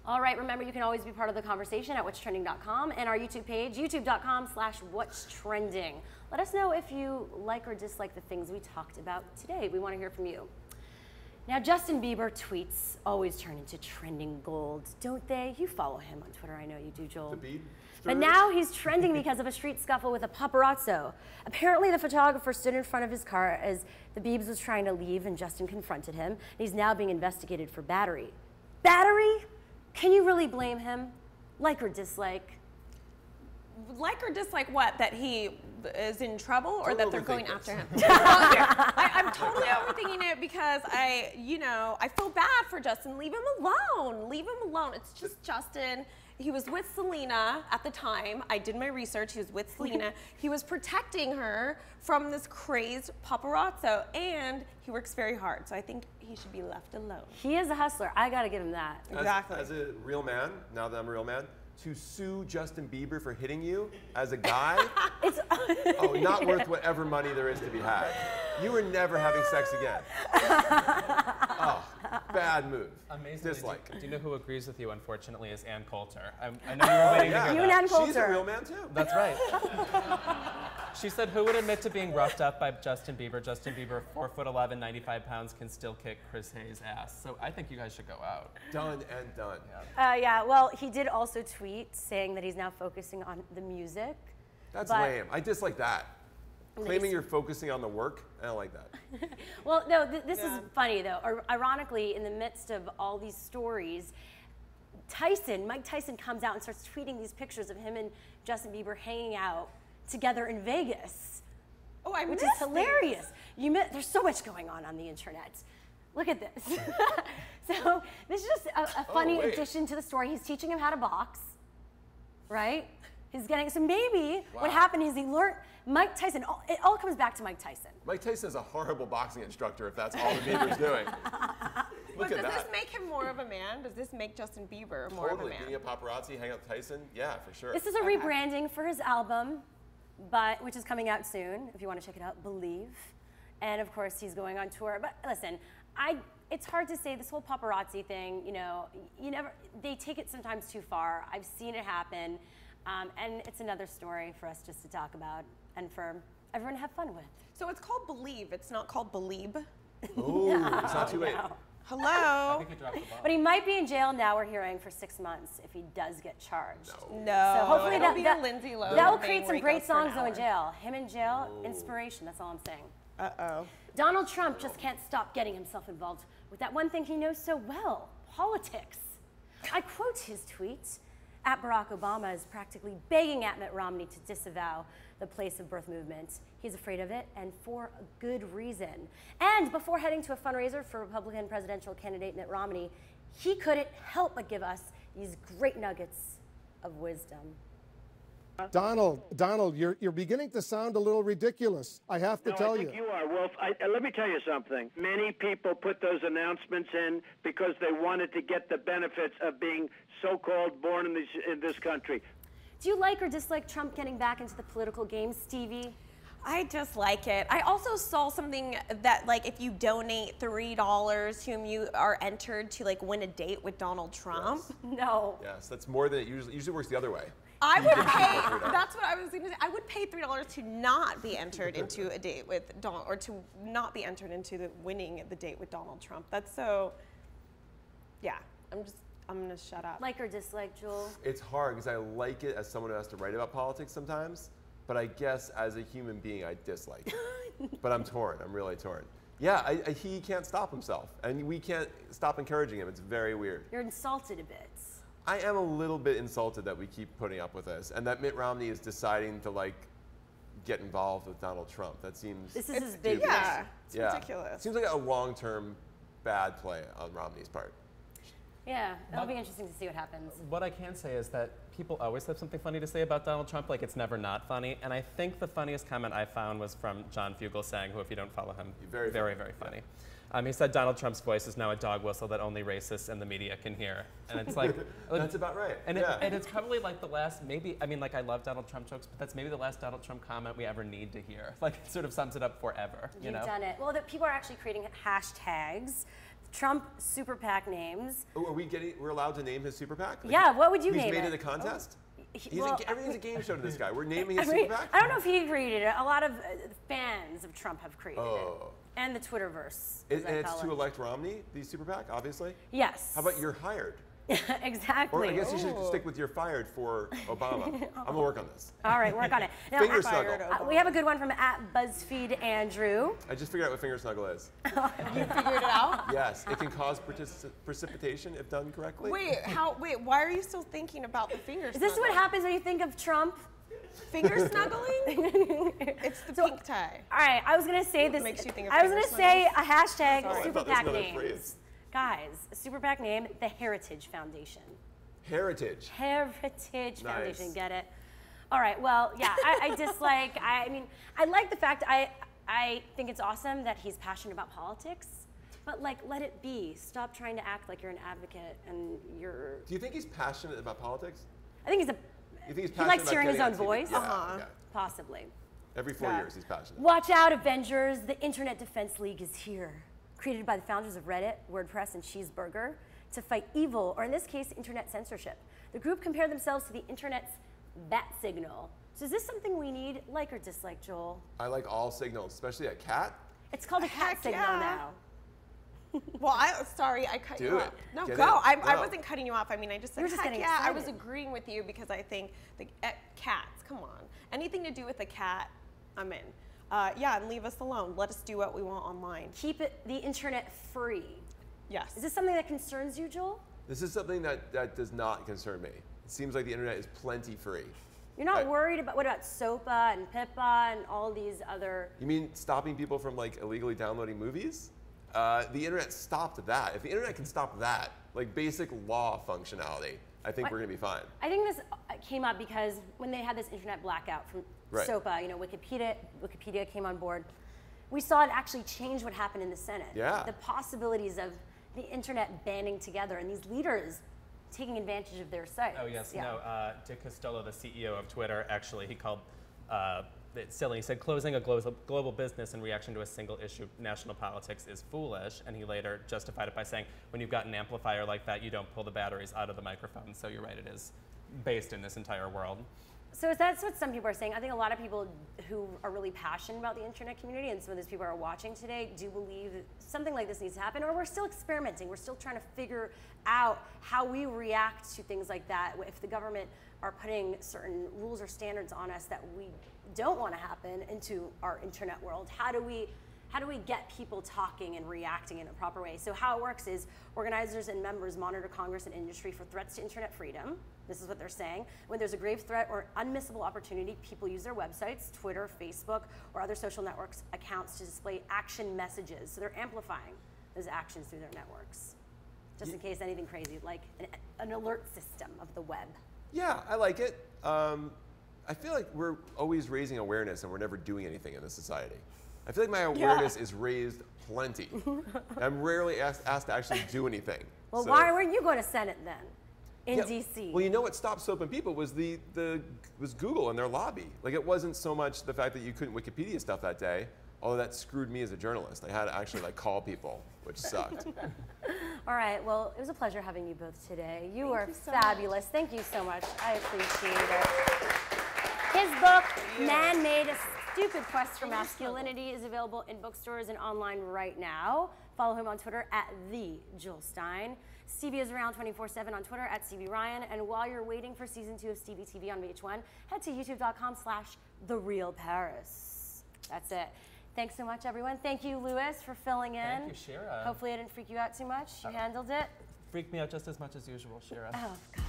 All right, remember you can always be part of the conversation at whatstrending.com and our YouTube page, youtube.com/whatstrending. Let us know if you like or dislike the things we talked about today. We want to hear from you. Now, Justin Bieber tweets always turn into trending gold, don't they? You follow him on Twitter, I know you do, Joel. The Bieb? But now he's trending because of a street scuffle with a paparazzo. Apparently, the photographer stood in front of his car as the Biebs was trying to leave and Justin confronted him. And he's now being investigated for battery. Battery? Can you really blame him? Like or dislike? Like or dislike what? That he is in trouble or that they're going after him? I'm totally overthinking it because I feel bad for Justin. Leave him alone. Leave him alone. It's just Justin. He was with Selena at the time. I did my research. He was with Selena. He was protecting her from this crazed paparazzo, and he works very hard. So I think he should be left alone. He is a hustler. I got to give him that. Exactly. As a real man, now that I'm a real man, to sue Justin Bieber for hitting you as a guy, oh, not worth whatever money there is to be had. You were never having sex again. Oh, bad move. Amazing. Dislike. Do you know who agrees with you, unfortunately, is Ann Coulter. I know you were waiting to hear You that. and Ann Coulter. She's a real man, too. That's right. She said, who would admit to being roughed up by Justin Bieber? Justin Bieber, 4'11", 95 pounds, can still kick Chris Hayes' ass. So I think you guys should go out. Done and done. Yeah, well, he did also tweet saying that he's now focusing on the music. That's lame. I dislike that. Claiming you're focusing on the work, I don't like that. Well, no, this is funny, though. Ironically, in the midst of all these stories, Mike Tyson comes out and starts tweeting these pictures of him and Justin Bieber hanging out together in Vegas. Oh, I which missed is hilarious. There's so much going on the internet. Look at this. So this is just a funny addition to the story. He's teaching him how to box, right? So maybe what happened is he learned, Mike Tyson, it all comes back to Mike Tyson. Mike Tyson is a horrible boxing instructor if that's all the Bieber's doing. Look at that. Does this make him more of a man? Does this make Justin Bieber more of a man? Being a paparazzi, hang out with Tyson, yeah, for sure. This is a rebranding for his album, which is coming out soon, if you want to check it out, Believe. And of course, he's going on tour. But listen, it's hard to say this whole paparazzi thing, they take it sometimes too far. I've seen it happen. And it's another story for us just to talk about and for everyone to have fun with. So it's called Believe. It's not called Believe. Ooh, it's not too late. No. Hello. I think he dropped the ball. But he might be in jail now, we're hearing, for 6 months if he does get charged. No. So hopefully It'll be a Lindsay Lohan that will thing create where some he great goes for an songs though in hour. jail. Him in jail, inspiration, that's all I'm saying. Uh-oh. Donald Trump just can't stop getting himself involved with that one thing he knows so well, politics. I quote his tweet. Barack Obama is practically begging at Mitt Romney to disavow the place of birth movement. He's afraid of it, and for a good reason. And before heading to a fundraiser for Republican presidential candidate Mitt Romney, he couldn't help but give us these great nuggets of wisdom. Donald, you're beginning to sound a little ridiculous. I have to tell you. I think you are. Well, let me tell you something. Many people put those announcements in because they wanted to get the benefits of being so-called born in this country. Do you like or dislike Trump getting back into the political game, Stevie? I just like it. I also saw something that, like, if you donate $3 to him, you are entered to, like, win a date with Donald Trump. Yes. No. Yes, that's more than it usually works the other way. I would pay, that's what I was going to say. I would pay $3 to not be entered into a date with Donald, or to not be entered into winning the date with Donald Trump. That's so, yeah, I'm going to shut up. Like or dislike, Joel? It's hard because I like it as someone who has to write about politics sometimes, but I guess as a human being, I dislike it. But I'm torn. I'm really torn. Yeah, he can't stop himself, and we can't stop encouraging him. It's very weird. You're insulted a bit. I am a little bit insulted that we keep putting up with this, and that Mitt Romney is deciding to, like, get involved with Donald Trump. That seems This is his big Yeah, it's ridiculous. Seems like a long-term bad play on Romney's part. Yeah, that'll be interesting to see what happens. What I can say is that people always have something funny to say about Donald Trump, like it's never not funny. And I think the funniest comment I found was from John Fugelsang, who, if you don't follow him, very funny. He said Donald Trump's voice is now a dog whistle that only racists and the media can hear. And it's like... That's about right. And, and it's probably like the last, maybe, I mean, like, I love Donald Trump jokes, but that's maybe the last Donald Trump comment we ever need to hear. Like, it sort of sums it up forever, you know? You've done it. Well, people are actually creating hashtags Trump super PAC names. Oh, we're allowed to name his super PAC? Like, yeah, what would you name it? He's made it a contest? Well, everything's a game show to this guy. We're naming his super PAC? I don't know if he created it. A lot of fans of Trump have created it. And the Twitterverse. And it's to elect Romney, the super PAC, obviously? Yes. How about you're hired? Exactly. Or I guess you should stick with you're fired for Obama. I'm going to work on this. All right, work on it. Now, finger snuggle. We have a good one from @BuzzFeed Andrew. I just figured out what finger snuggle is. You figured it out? Yes, it can cause precipitation if done correctly. Wait, why are you still thinking about the finger snuggle? Is this what happens when you think of Trump? Finger snuggling? It's the pink tie. All right, I was going to say this. Makes you think of I was going to say a hashtag Sorry. super PAC names. Guys, a super PAC name, the Heritage Foundation. Heritage. Heritage Foundation, get it? All right, well, yeah, I dislike, I mean, I like the fact, I think it's awesome that he's passionate about politics, but like, let it be. Stop trying to act like you're an advocate and you're... Do you think he's passionate about politics? I think he likes hearing his own voice? Yeah, okay. Possibly. Every 4 years he's passionate. Watch out, Avengers, the Internet Defense League is here. Created by the founders of Reddit, WordPress, and Cheeseburger to fight evil, or in this case, internet censorship. The group compared themselves to the internet's bat signal. So is this something we need, like or dislike, Joel? I like all signals, especially a cat. It's called a cat signal now. Well, sorry, I cut you off. No, Get go. it. I wasn't cutting you off. I mean, I just said, just getting yeah, I excited. was agreeing with you because I think cats, come on. Anything to do with a cat, I'm in. Yeah, and leave us alone. Let us do what we want online. Keep the internet free. Yes. Is this something that concerns you, Joel? This is something that does not concern me. It seems like the internet is plenty free. You're not worried about, what about SOPA and PIPA and all these other... You mean stopping people from like illegally downloading movies? The internet stopped that. If the internet can stop that, like basic law functionality, I think we're gonna be fine. I think this came up because when they had this internet blackout from SOPA, you know, Wikipedia came on board. We saw it actually change what happened in the Senate. Yeah. The possibilities of the internet banding together and these leaders taking advantage of their sites. Oh yes, no. Dick Costolo, the CEO of Twitter, actually he called it silly. He said closing a global business in reaction to a single issue, national politics, is foolish, and he later justified it by saying, when you've got an amplifier like that, you don't pull the batteries out of the microphone. So you're right, it is based in this entire world. So that's what some people are saying. I think a lot of people who are really passionate about the internet community, and some of those people who are watching today, do believe that something like this needs to happen, or we're still experimenting. We're still trying to figure out how we react to things like that. If the government are putting certain rules or standards on us that we don't want to happen into our internet world, how do we get people talking and reacting in a proper way? So how it works is organizers and members monitor Congress and industry for threats to internet freedom. This is what they're saying. When there's a grave threat or unmissable opportunity, people use their websites, Twitter, Facebook, or other social networks accounts to display action messages. So they're amplifying those actions through their networks, just in case anything crazy, like an alert system of the web. Yeah, I like it. I feel like we're always raising awareness and we're never doing anything in this society. I feel like my awareness is raised plenty. I'm rarely asked to actually do anything. Well, why weren't you going to Senate then? In DC. Well, you know what stopped Soap and People was was Google and their lobby. Like, it wasn't so much the fact that you couldn't Wikipedia stuff that day, although that screwed me as a journalist. I had to actually like call people, which sucked. All right, well, it was a pleasure having you both today. You are fabulous. Thank you so much. I appreciate it. His book, Man-Made: A Stupid Quest for Masculinity, is available in bookstores and online right now. Follow him on Twitter @TheJoelStein. Stevie is around 24/7 on Twitter @Stevie Ryan. And while you're waiting for season 2 of Stevie TV on VH1, head to youtube.com/TheRealParis. That's it. Thanks so much, everyone. Thank you, Louis, for filling in. Thank you, Shira. Hopefully I didn't freak you out too much. You handled it. Freaked me out just as much as usual, Shira. Oh, God.